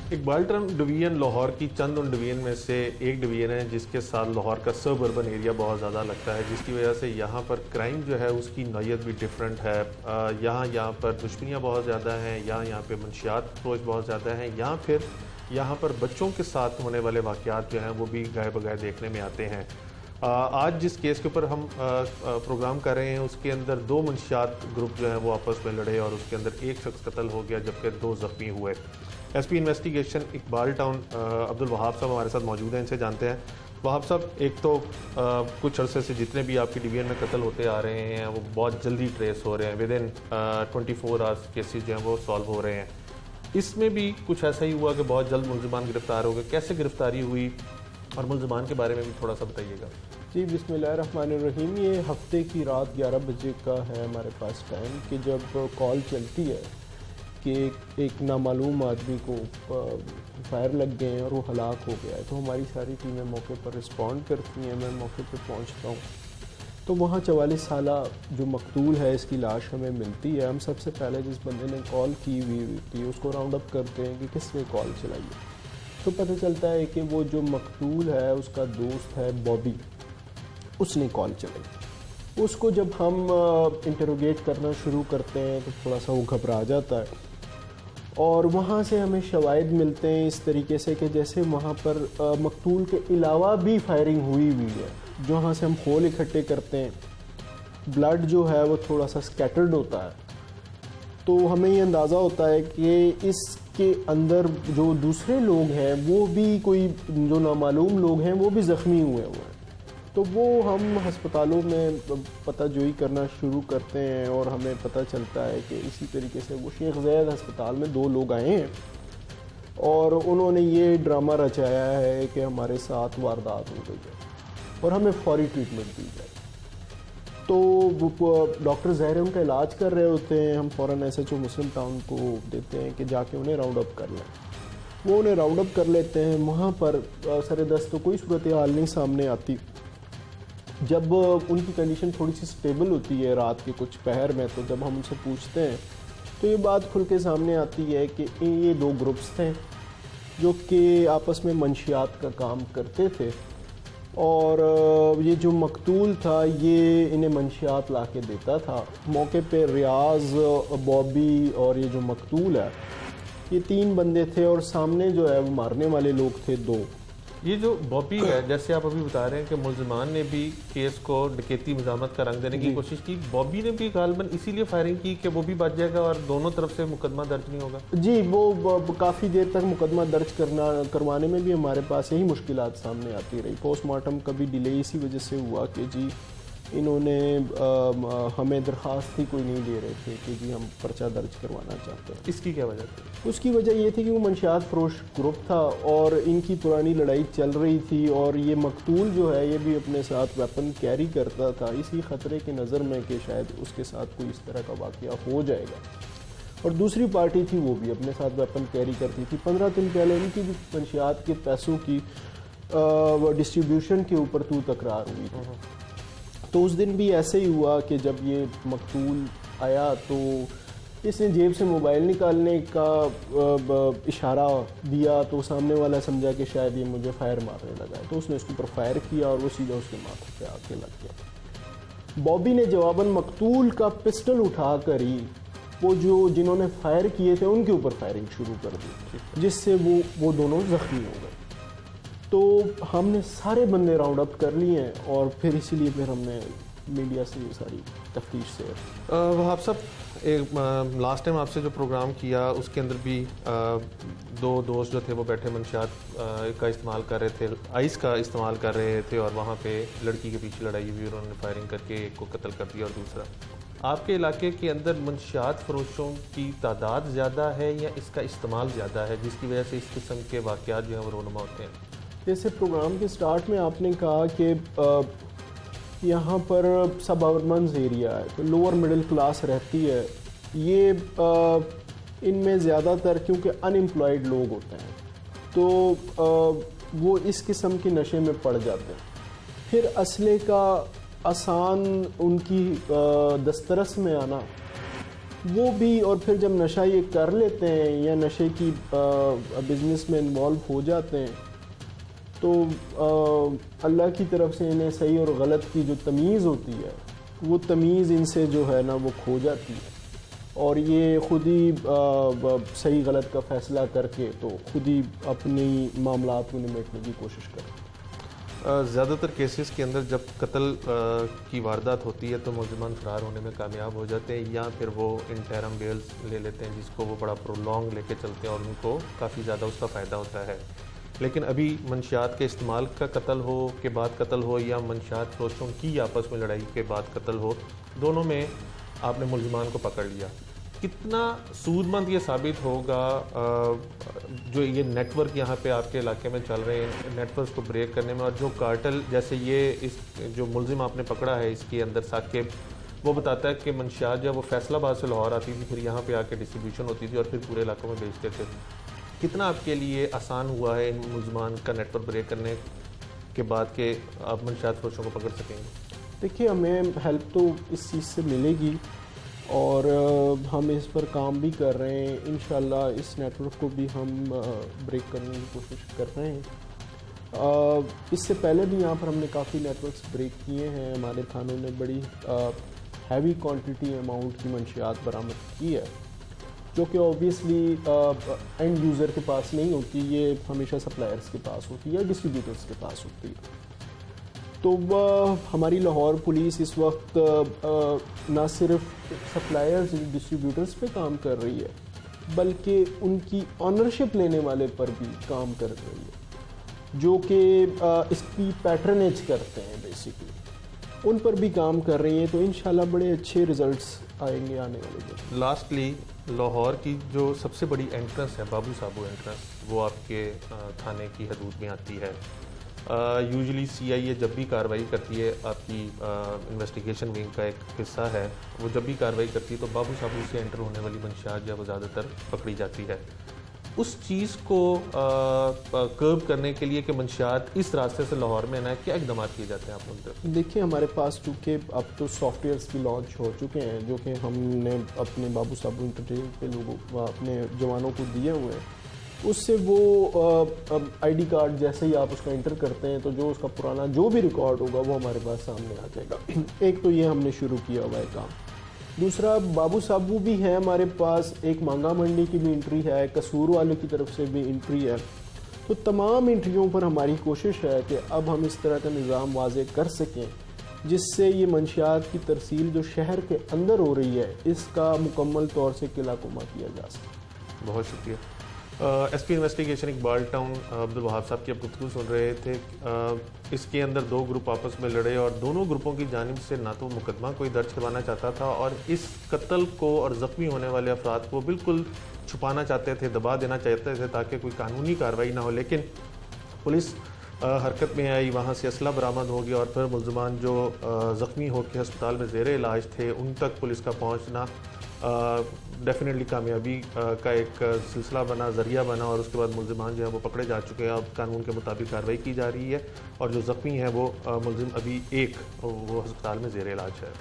इकबाल टाउन डिवीजन लाहौर की चंद उन डिवीजन में से एक डिवीजन है जिसके साथ लाहौर का सब अर्बन एरिया बहुत ज़्यादा लगता है, जिसकी वजह से यहाँ पर क्राइम जो है उसकी नौयत भी डिफरेंट है। यहाँ पर दुश्मनियाँ बहुत ज़्यादा हैं, यहाँ पे मंशियात फरोश बहुत ज़्यादा हैं, यहाँ पर बच्चों के साथ होने वाले वाक़यात जो हैं वो भी गाए बगाए देखने में आते हैं। आज जिस केस के ऊपर हम प्रोग्राम कर रहे हैं उसके अंदर 2 मंशियात ग्रुप जो हैं वो आपस में लड़े और उसके अंदर एक शख्स कत्ल हो गया जबकि 2 ज़ख्मी हुए। SP investigation Iqbal town Abdul Wahab साहब हमारे साथ मौजूद हैं, इनसे जानते हैं। वहाब साहब, एक तो कुछ अरसे से जितने भी आपकी डिवीजन में कत्ल होते आ रहे हैं वो बहुत जल्दी ट्रेस हो रहे हैं, विद इन 24 आवर्स केसेस जो हैं वो सॉल्व हो रहे हैं। इसमें भी कुछ ऐसा ही हुआ कि बहुत जल्द मुलज़मान गिरफ्तार हो गए, कैसे गिरफ्तारी हुई और मुलज़मान के बारे में भी थोड़ा सा बताइएगा। जी बिस्मिल्लाहिर्रहमानिर्रहीम। ये हफ्ते की रात 11 बजे का है हमारे पास टाइम कि जब कॉल चलती है कि एक नामालूम आदमी को फायर लग गए हैं और वो हलाक हो गया है, तो हमारी सारी टीमें मौके पर रिस्पॉन्ड करती हैं। मैं मौके पर पहुंचता हूँ तो वहाँ 44 साला जो मकतूल है इसकी लाश हमें मिलती है। हम सबसे पहले जिस बंदे ने कॉल की हुई थी उसको राउंड अप करते हैं कि किसने कॉल चलाई है, तो पता चलता है कि वो जो मकतूल है उसका दोस्त है बॉबी, उसने कॉल चलाई। उसको जब हम इंटरोगेट करना शुरू करते हैं तो थोड़ा सा वो घबरा जाता है और वहाँ से हमें शवाहिद मिलते हैं इस तरीके से कि जैसे वहाँ पर मकतूल के अलावा भी फायरिंग हुई है। जहाँ से हम खोल इकट्ठे करते हैं, ब्लड जो है वो थोड़ा सा स्कैटर्ड होता है, तो हमें ये अंदाज़ा होता है कि इसके अंदर जो दूसरे लोग हैं वो भी कोई जो नामालूम लोग हैं वो भी ज़ख्मी हुए हैं। तो वो हम हस्पतालों में पताजोई करना शुरू करते हैं और हमें पता चलता है कि इसी तरीके से वो शेख ज़ैद अस्पताल में 2 लोग आए हैं और उन्होंने ये ड्रामा रचाया है कि हमारे साथ वारदात हो गई है। और हमें फौरी ट्रीटमेंट दी जाए। तो वो डॉक्टर ज़ाहिर है उनका इलाज कर रहे होते हैं, हम फ़ौरन SHO मुस्लिम टाउन को देते हैं कि जाके उन्हें राउंड अप कर लें। वो उन्हें राउंड अप कर लेते हैं। वहाँ पर सर दस्त तो कोई सूरत हाल नहीं सामने आती। जब उनकी कंडीशन थोड़ी सी स्टेबल होती है रात के कुछ पहर में, तो जब हम उनसे पूछते हैं तो ये बात खुल के सामने आती है कि ये 2 ग्रुप्स थे जो कि आपस में मंशियात का काम करते थे, और ये जो मकतूल था ये इन्हें मंशियात ला के देता था। मौके पे रियाज, बॉबी और ये जो मकतूल है, ये 3 बंदे थे, और सामने जो है वो मारने वाले लोग थे 2। ये जो बॉबी है, जैसे आप अभी बता रहे हैं कि मुल्जिमान ने भी केस को डकैती मज़ामत का रंग देने की कोशिश की, बॉबी ने भी गालबन इसीलिए फायरिंग की कि वो भी बच जाएगा और दोनों तरफ से मुकदमा दर्ज नहीं होगा। जी, वो काफ़ी देर तक मुकदमा दर्ज करवाने में भी हमारे पास यही मुश्किलात सामने आती रही। पोस्टमार्टम का भी डिले इसी वजह से हुआ कि जी इन्होंने हमें दरख्वास्त ही कोई नहीं दे रहे थे कि जी हम पर्चा दर्ज करवाना चाहते हैं। इसकी क्या वजह थी? उसकी वजह ये थी कि वो मंशियात फरोश ग्रुप था और इनकी पुरानी लड़ाई चल रही थी, और ये मकतूल जो है ये भी अपने साथ वेपन कैरी करता था, इसी ख़तरे की नज़र में कि शायद उसके साथ कोई इस तरह का वाक़या हो जाएगा। और दूसरी पार्टी थी वो भी अपने साथ वेपन कैरी करती थी। 15 दिन पहले उनकी भी मंशियात के पैसों की डिस्ट्रीब्यूशन के ऊपर तू तकरार हुई थी। तो उस दिन भी ऐसे ही हुआ कि जब ये मकतूल आया तो इसने जेब से मोबाइल निकालने का इशारा दिया, तो सामने वाला समझा कि शायद ये मुझे फायर मारने लगा है, तो उसने उसके ऊपर फायर किया और वो सीधा उसके माथे पे आके लग गया। बॉबी ने जवाबन मकतूल का पिस्टल उठा कर ही वो जिन्होंने फायर किए थे उनके ऊपर फायरिंग शुरू कर दी, जिससे वो दोनों जख्मी हो गए। तो हमने सारे बंदे राउंड अप कर लिए हैं और फिर इसीलिए फिर हमने मीडिया से ये सारी तफ्तीश से वहाब साहब, एक लास्ट टाइम आपसे जो प्रोग्राम किया उसके अंदर भी 2 दोस्त जो थे वो बैठे मंशियात का इस्तेमाल कर रहे थे, आइस का इस्तेमाल कर रहे थे, और वहाँ पे लड़की के पीछे लड़ाई हुई, उन्होंने फायरिंग करके एक को कत्ल कर दिया। और दूसरा, आपके इलाके के अंदर मंशियात फरोशों की तादाद ज़्यादा है या इसका इस्तेमाल ज़्यादा है, जिसकी वजह से इस किस्म के वाक़यात जो हैं वो रोनुमा होते हैं? जैसे प्रोग्राम के स्टार्ट में आपने कहा कि यहाँ पर सब अर्बन एरिया है, तो लोअर मिडिल क्लास रहती है, ये इनमें ज़्यादातर क्योंकि अनएम्प्लॉयड लोग होते हैं, तो वो इस किस्म के नशे में पड़ जाते हैं। फिर असले का आसान उनकी दस्तरस में आना वो भी, और फिर जब नशा ये कर लेते हैं या नशे की बिज़नेस में इन्वॉल्व हो जाते हैं, तो अल्लाह की तरफ से इन्हें सही और गलत की जो तमीज़ होती है वो तमीज़ इनसे जो है ना वो खो जाती है, और ये खुद ही सही गलत का फ़ैसला करके तो खुद ही अपनी मामलात को निमेटने की कोशिश करते हैं। ज़्यादातर केसेस के अंदर जब कत्ल की वारदात होती है तो मुल्ज़िमान फ़रार होने में कामयाब हो जाते हैं, या फिर वो इंटरम बेल्स ले लेते हैं जिसको वो बड़ा प्रोलॉन्ग लेके चलते हैं और उनको काफ़ी ज़्यादा उसका फ़ायदा होता है। लेकिन अभी मंशियात के इस्तेमाल का कत्ल हो के बाद कत्ल हो या मंशियात फरोशों की आपस में लड़ाई के बाद कत्ल हो, दोनों में आपने मुल्ज़िमान को पकड़ लिया। कितना सूदमंद ये साबित होगा जो ये नेटवर्क यहाँ पे आपके इलाके में चल रहे हैं, नेटवर्क को ब्रेक करने में, और जो कार्टेल जैसे ये इस जो मुल्ज़िम आपने पकड़ा है इसके अंदर साकिब, वो बताता है कि मंशियात जब वो फैसलाबाद से लाहौर आती थी, फिर यहाँ पे आके डिस्ट्रीब्यूशन होती थी और फिर पूरे इलाकों में बेचते थे। कितना आपके लिए आसान हुआ है इन मुल्ज़िमान का नेटवर्क ब्रेक करने के बाद के आप मंशियात फरोशों को पकड़ सकेंगे? देखिए, हमें हेल्प तो इस चीज़ से मिलेगी और हम इस पर काम भी कर रहे हैं। इंशाल्लाह इस नेटवर्क को भी हम ब्रेक करने की कोशिश कर रहे हैं। इससे पहले भी यहाँ पर हमने काफ़ी नेटवर्क्स ब्रेक किए हैं। हमारे थानों ने बड़ी हैवी क्वांटिटी अमाउंट की मंशियात बरामद की है, जो कि ऑब्वियसली एंड यूज़र के पास नहीं होती, ये हमेशा सप्लायर्स के पास होती है, डिस्ट्रीब्यूटर्स के पास होती है। तो हमारी लाहौर पुलिस इस वक्त ना सिर्फ सप्लायर्स डिस्ट्रीब्यूटर्स पे काम कर रही है, बल्कि उनकी ऑनरशिप लेने वाले पर भी काम कर रही है, जो कि इसकी पैटर्नेज करते हैं बेसिकली, उन पर भी काम कर रही है। तो इंशाल्लाह बड़े अच्छे रिजल्ट्स आएंगे आने वाले दिन। लास्टली, लाहौर की जो सबसे बड़ी एंट्रेंस है बाबू साबू एंट्रेंस, वो आपके थाने की हदूद में आती है। यूजुअली CIA जब भी कार्रवाई करती है, आपकी इन्वेस्टिगेशन विंग का एक हिस्सा है, वो जब भी कार्रवाई करती है तो बाबू साबू से एंटर होने वाली मंशियात जो है वो ज़्यादातर पकड़ी जाती है। उस चीज़ को कर्ब करने के लिए कि मंशियात इस रास्ते से लाहौर में ना, क्या इकदाम किए जाते हैं आप लोगों पर? देखिए, हमारे पास चूँकि अब तो सॉफ्टवेयर्स भी लॉन्च हो चुके हैं जो कि हमने अपने बाबू साबू इंटरटेनमेंट के लोगों अपने जवानों को दिए हुए हैं। उससे वो ID कार्ड जैसे ही आप उसका इंटर करते हैं तो जो उसका पुराना जो भी रिकॉर्ड होगा वो हमारे पास सामने आ जाएगा। एक तो ये हमने शुरू किया हुआ है काम। दूसरा, बाबू साबू भी है हमारे पास, एक मांगा मंडी की भी एंट्री है, कसूर वाले की तरफ से भी एंट्री है। तो तमाम एंट्रियों पर हमारी कोशिश है कि अब हम इस तरह का निज़ाम वाज़े कर सकें जिससे ये मंशियात की तरसील जो शहर के अंदर हो रही है इसका मुकम्मल तौर से किलाकुमा किया जा सके। बहुत शुक्रिया। SP investigation Iqbal town Abdul Wahab साहब की आप गुफ्तगू सुन रहे थे। इसके अंदर दो ग्रुप आपस में लड़े और दोनों ग्रुपों की जानिब से ना तो मुकदमा कोई दर्ज करवाना चाहता था और इस कत्ल को और ज़ख्मी होने वाले अफराद को बिल्कुल छुपाना चाहते थे, दबा देना चाहते थे ताकि कोई कानूनी कार्रवाई ना हो। लेकिन पुलिस हरकत में आई, वहाँ से असला बरामद हो गया और फिर मुल्ज़मान जो ज़ख्मी होकर अस्पताल में ज़ेर इलाज थे उन तक पुलिस का पहुँचना डेफिनेटली कामयाबी का एक सिलसिला बना, ज़रिया बना और उसके बाद मुल्ज़िमान जो है वो पकड़े जा चुके हैं। अब कानून के मुताबिक कार्रवाई की जा रही है और जो ज़ख्मी है वो मुल्ज़िम अभी वो अस्पताल में ज़ेर इलाज है।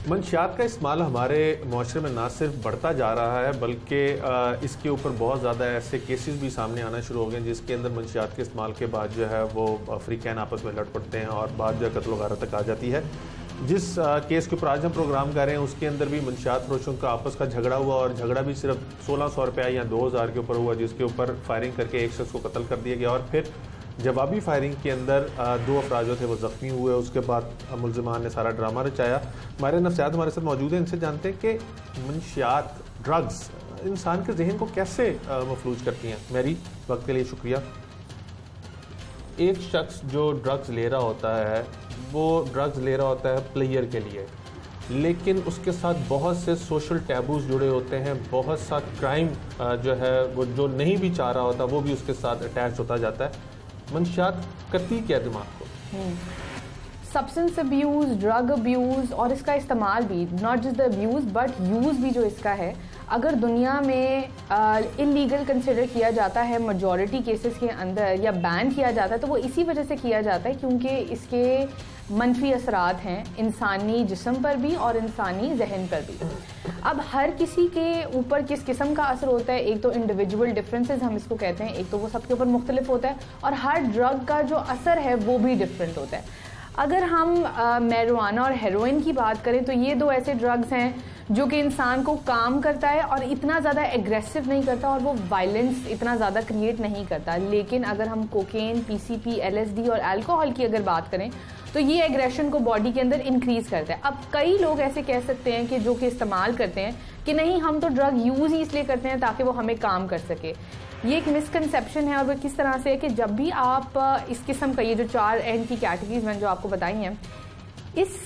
मंशियात का इस्तेमाल हमारे माशरे में ना सिर्फ बढ़ता जा रहा है बल्कि इसके ऊपर बहुत ज़्यादा ऐसे केसेस भी सामने आना शुरू हो गए जिसके अंदर मंशियात के इस्तेमाल के बाद जो है वो अफ्रीकैन आपस में लड़ पड़ते हैं और बाद जो है कत्ल वगैरह तक आ जाती है। जिस केस के ऊपर आज हम प्रोग्राम कर रहे हैं उसके अंदर भी मंशियात फरोशों का आपस का झगड़ा हुआ और झगड़ा भी सिर्फ 1600 रुपया या 2000 के ऊपर हुआ, जिसके ऊपर फायरिंग करके एक शख्स को कत्ल कर दिया गया और फिर जवाबी फायरिंग के अंदर दो अफराद जो थे वो ज़ख्मी हुए। उसके बाद मुल्ज़िमान ने सारा ड्रामा रचाया। हमारे नफ्सियात हमारे साथ मौजूद हैं, इनसे जानते हैं कि मंशियात ड्रग्स इंसान के जहन को कैसे मफलूज करती हैं। मेरी वक्त के लिए शुक्रिया। एक शख्स जो ड्रग्स ले रहा होता है वो ड्रग्स ले रहा होता है प्लेयर के लिए, लेकिन उसके साथ बहुत से सोशल टैबूज जुड़े होते हैं, बहुत सा क्राइम जो है वो जो नहीं भी चाह रहा होता वो भी उसके साथ अटैच होता जाता है। मंशियात करती क्या दिमाग को? सब्सटेंस अब्यूज़, ड्रग अब्यूज़ और इसका इस्तेमाल भी, not just the abuse but use भी जो इसका है, अगर दुनिया में इलीगल कंसिडर किया जाता है मेजॉरिटी केसेस के अंदर या बैन किया जाता है तो वो इसी वजह से किया जाता है क्योंकि इसके मनफी असरात हैं इंसानी जिस्म पर भी और इंसानी जहन पर भी। अब हर किसी के ऊपर किस किस्म का असर होता है, एक तो इंडिविजुअल डिफरेंसेस हम इसको कहते हैं, एक तो वो सबके ऊपर मुख्तलिफ होता है और हर ड्रग का जो असर है वो भी डिफरेंट होता है। अगर हम मैरिजुआना और हेरोइन की बात करें तो ये दो ऐसे ड्रग्स हैं जो कि इंसान को काम करता है और इतना ज़्यादा एग्रेसिव नहीं करता और वो वायलेंस इतना ज़्यादा क्रिएट नहीं करता। लेकिन अगर हम कोकेन, PCP, LSD और अल्कोहल की अगर बात करें तो ये एग्रेशन को बॉडी के अंदर इंक्रीज़ करता है। अब कई लोग ऐसे कह सकते हैं कि जो कि इस्तेमाल करते हैं कि नहीं हम तो ड्रग यूज़ ही इसलिए करते हैं ताकि वो हमें काम कर सके। ये एक मिसकंसेप्शन है और वो किस तरह से है कि जब भी आप इस किस्म का ये जो 4 एंड की कैटेगरीज मैंने जो आपको बताई हैं, इस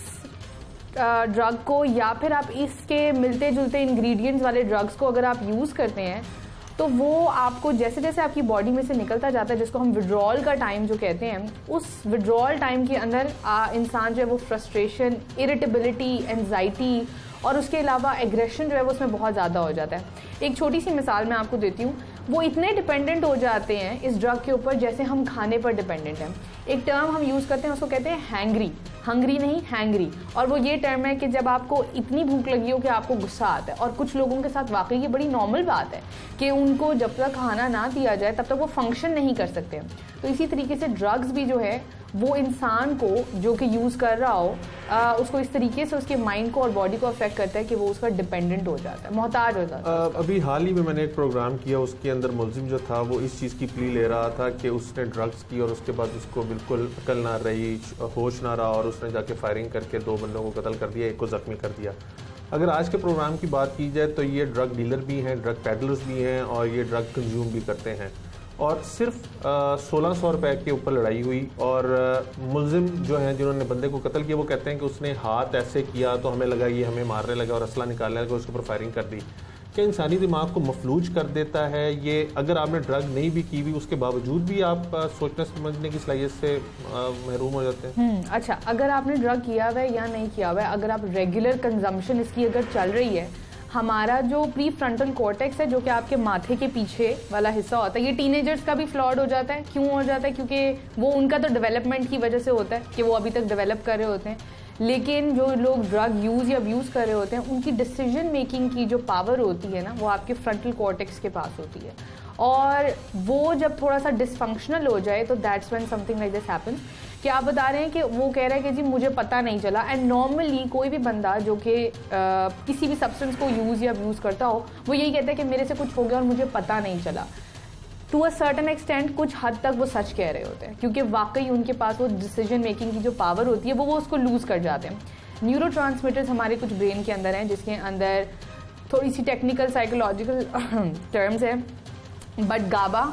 ड्रग को या फिर आप इसके मिलते जुलते इंग्रेडिएंट्स वाले ड्रग्स को अगर आप यूज़ करते हैं तो वो आपको जैसे जैसे आपकी बॉडी में से निकलता जाता है, जिसको हम विड्रॉल का टाइम जो कहते हैं, उस विड्रॉल टाइम के अंदर इंसान जो है वो फ्रस्ट्रेशन, इरिटेबिलिटी, एंजाइटी और उसके अलावा एग्रेशन जो है वो उसमें बहुत ज़्यादा हो जाता है। एक छोटी सी मिसाल मैं आपको देती हूँ। वो इतने डिपेंडेंट हो जाते हैं इस ड्रग के ऊपर जैसे हम खाने पर डिपेंडेंट हैं। एक टर्म हम यूज़ करते हैं, उसको कहते हैं हैंग्री, हंग्री नहीं हैंग्री। और वो ये टर्म है कि जब आपको इतनी भूख लगी हो कि आपको गुस्सा आता है, और कुछ लोगों के साथ वाकई ये बड़ी नॉर्मल बात है कि उनको जब तक खाना ना दिया जाए तब तक वो फंक्शन नहीं कर सकते। तो इसी तरीके से ड्रग्स भी जो है वो इंसान को जो कि यूज़ कर रहा हो उसको इस तरीके से उसके माइंड को और बॉडी को अफेक्ट करता है कि वो उसका डिपेंडेंट हो जाता है, मोहताज हो जाता है। अभी हाल ही में मैंने एक प्रोग्राम किया, उसके अंदर मुलजिम जो था वो इस चीज़ की प्ली ले रहा था कि उसने ड्रग्स की और उसके बाद उसको बिल्कुल अकल ना रही, होश ना रहा, और उसने जाके फायरिंग करके 2 बंदों को कत्ल कर दिया, 1 को ज़ख्मी कर दिया। अगर आज के प्रोग्राम की बात की जाए तो ये ड्रग डीलर भी हैं, ड्रग पैडलर्स भी हैं, और ये ड्रग कंज्यूम भी करते हैं। और सिर्फ 1600 रुपए के ऊपर लड़ाई हुई, और मुलजिम जो हैं जिन्होंने बंदे को कत्ल किया वो कहते हैं कि उसने हाथ ऐसे किया तो हमें लगा ये हमें मारने लगा और असला निकालने लगा, उसके ऊपर फायरिंग कर दी। क्या इंसानी दिमाग को मफलूज कर देता है ये? अगर आपने ड्रग नहीं भी की हुई उसके बावजूद भी आप सोचने समझने की सलाहियत से महरूम हो जाते हैं? अच्छा, अगर आपने ड्रग किया हुआ है या नहीं किया हुआ है, अगर आप रेगुलर कंजम्पशन इसकी अगर चल रही है, हमारा जो प्री फ्रंटल कॉर्टेक्स है जो कि आपके माथे के पीछे वाला हिस्सा होता है, ये टीनेजर्स का भी फ्लॉड हो जाता है। क्यों हो जाता है? क्योंकि वो उनका तो डेवलपमेंट की वजह से होता है कि वो अभी तक डेवलप कर रहे होते हैं, लेकिन जो लोग ड्रग यूज़ या अब्यूज़ कर रहे होते हैं उनकी डिसीजन मेकिंग की जो पावर होती है ना वो आपके फ्रंटल कॉर्टेक्स के पास होती है, और वो जब थोड़ा सा डिसफंक्शनल हो जाए तो that's when something like this happens. कि आप बता रहे हैं कि वो कह रहा है कि जी मुझे पता नहीं चला, एंड नॉर्मली कोई भी बंदा जो कि किसी भी सब्सटेंस को यूज़ या अब्यूज़ करता हो वो यही कहता है कि मेरे से कुछ हो गया और मुझे पता नहीं चला। टू अ सर्टन एक्सटेंट कुछ हद तक वो सच कह रहे होते हैं, क्योंकि वाकई उनके पास वो डिसीजन मेकिंग की जो पावर होती है वो उसको लूज़ कर जाते हैं। न्यूरोट्रांसमीटर्स हमारे कुछ ब्रेन के अंदर हैं जिसके अंदर थोड़ी सी टेक्निकल साइकोलॉजिकल टर्म्स हैं, बट गाबा,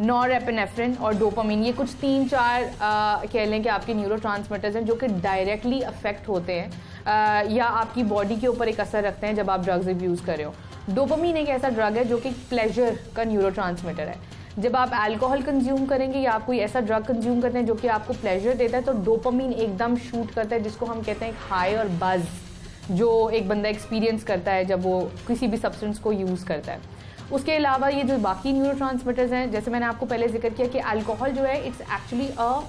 नॉरएपिनेफ्रिन और डोपामिन, ये कुछ 3-4 कह लें कि आपके न्यूरोट्रांसमीटर्स हैं जो कि डायरेक्टली अफेक्ट होते हैं या आपकी बॉडी के ऊपर एक असर रखते हैं जब आप ड्रग्स यूज़ कर रहे हो। डोपामिन एक ऐसा ड्रग है जो कि प्लेजर का न्यूरोट्रांसमीटर है। जब आप अल्कोहल कंज्यूम करेंगे या आप कोई ऐसा ड्रग कंज्यूम करते हैं जो कि आपको प्लेजर देता है तो डोपामिन एकदम शूट करता है, जिसको हम कहते हैं एक हाई और बज़ जो एक बंदा एक्सपीरियंस करता है जब वो किसी भी सब्सटेंस को यूज़ करता है। उसके अलावा ये जो बाकी न्यूरोट्रांसमीटर्स हैं, जैसे मैंने आपको पहले जिक्र किया कि अल्कोहल जो है इट्स एक्चुअली अ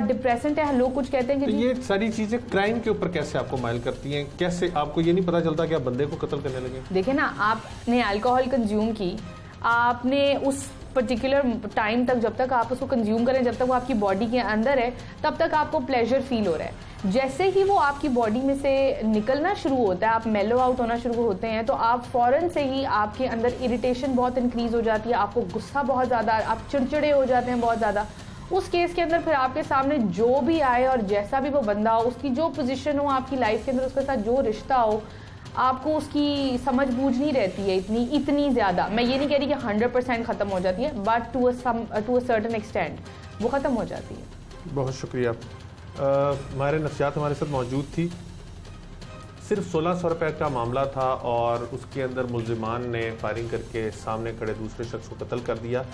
डिप्रेसेंट है। लोग कुछ कहते हैं कि तो ये सारी चीजें क्राइम के ऊपर कैसे आपको माइल करती हैं? कैसे आपको ये नहीं पता चलता कि आप बंदे को कत्ल करने लगे? देखिए ना, आपने अल्कोहल कंज्यूम की, आपने उस पर्टिकुलर टाइम तक जब तक आप उसको कंज्यूम करें, जब तक वो आपकी बॉडी के अंदर है तब तक आपको प्लेजर फील हो रहा है। जैसे ही वो आपकी बॉडी में से निकलना शुरू होता है, आप मेलो आउट होना शुरू होते हैं, तो आप फौरन से ही आपके अंदर इरिटेशन बहुत इंक्रीज हो जाती है, आपको गुस्सा बहुत ज़्यादा, आप चिड़चिड़े हो जाते हैं बहुत ज़्यादा। उस केस के अंदर फिर आपके सामने जो भी आए और जैसा भी वो बंदा हो, उसकी जो पोजीशन हो आपकी लाइफ के अंदर, उसके साथ जो रिश्ता हो, आपको उसकी समझ बूझ नहीं रहती है इतनी ज़्यादा। मैं ये नहीं कह रही कि 100% ख़त्म हो जाती है, but to a certain extent वो ख़त्म हो जाती है। बहुत शुक्रिया। हमारे नफ्सियात हमारे साथ मौजूद थी। सिर्फ 1600 रुपये का मामला था और उसके अंदर मुलजिमान ने फायरिंग करके सामने खड़े दूसरे शख्स को कत्ल कर दिया।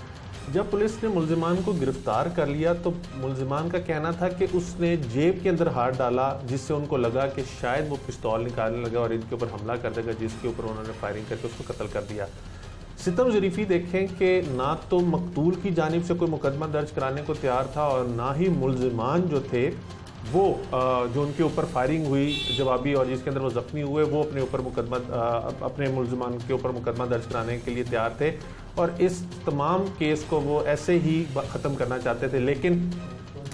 जब पुलिस ने मुलजिमान को गिरफ्तार कर लिया तो मुलजिमान का कहना था कि उसने जेब के अंदर हाथ डाला जिससे उनको लगा कि शायद वो पिस्तौल निकालने लगा और इनके ऊपर हमला कर देगा, जिसके ऊपर उन्होंने फायरिंग करके उसको कत्ल कर दिया। सितम ज़रीफ़ी देखें कि ना तो मकतूल की जानिब से कोई मुकदमा दर्ज कराने को तैयार था और ना ही मुलजिमान जो थे वो जो उनके ऊपर फायरिंग हुई जवाबी और जिसके अंदर वो ज़ख्मी हुए वो अपने ऊपर मुकदमा अपने मुलजिमान के ऊपर मुकदमा दर्ज कराने के लिए तैयार थे और इस तमाम केस को वो ऐसे ही ख़त्म करना चाहते थे। लेकिन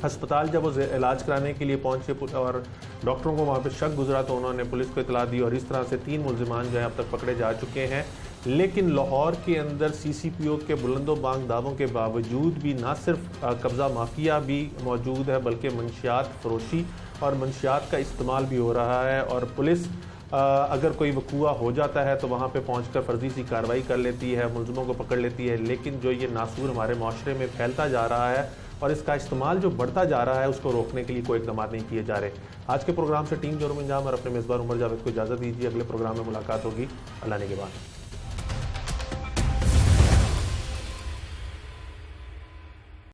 अस्पताल जब वो इलाज कराने के लिए पहुंचे और डॉक्टरों को वहाँ पे शक गुजरा तो उन्होंने पुलिस को इतला दी और इस तरह से 3 मुलजिमान जो हैं अब तक पकड़े जा चुके हैं। लेकिन लाहौर के अंदर CCPO के बुलंदोबांग दावों के बावजूद भी ना सिर्फ कब्ज़ा माफिया भी मौजूद है बल्कि मंशियात फरोशी और मंशियात का इस्तेमाल भी हो रहा है और पुलिस अगर कोई वकूआ हो जाता है तो वहाँ पे पहुंचकर फर्जी सी कार्रवाई कर लेती है, मुलजिमों को पकड़ लेती है। लेकिन जो ये नासूर हमारे माशरे में फैलता जा रहा है और इसका इस्तेमाल जो बढ़ता जा रहा है उसको रोकने के लिए कोई इक़दाम नहीं किए जा रहे। आज के प्रोग्राम से टीम जोरुम इंजाम और अपने मेज़बान उमर जावेद को इजाज़त दीजिए। अगले प्रोग्राम में मुलाकात होगी। अल्लाह ने के बाद।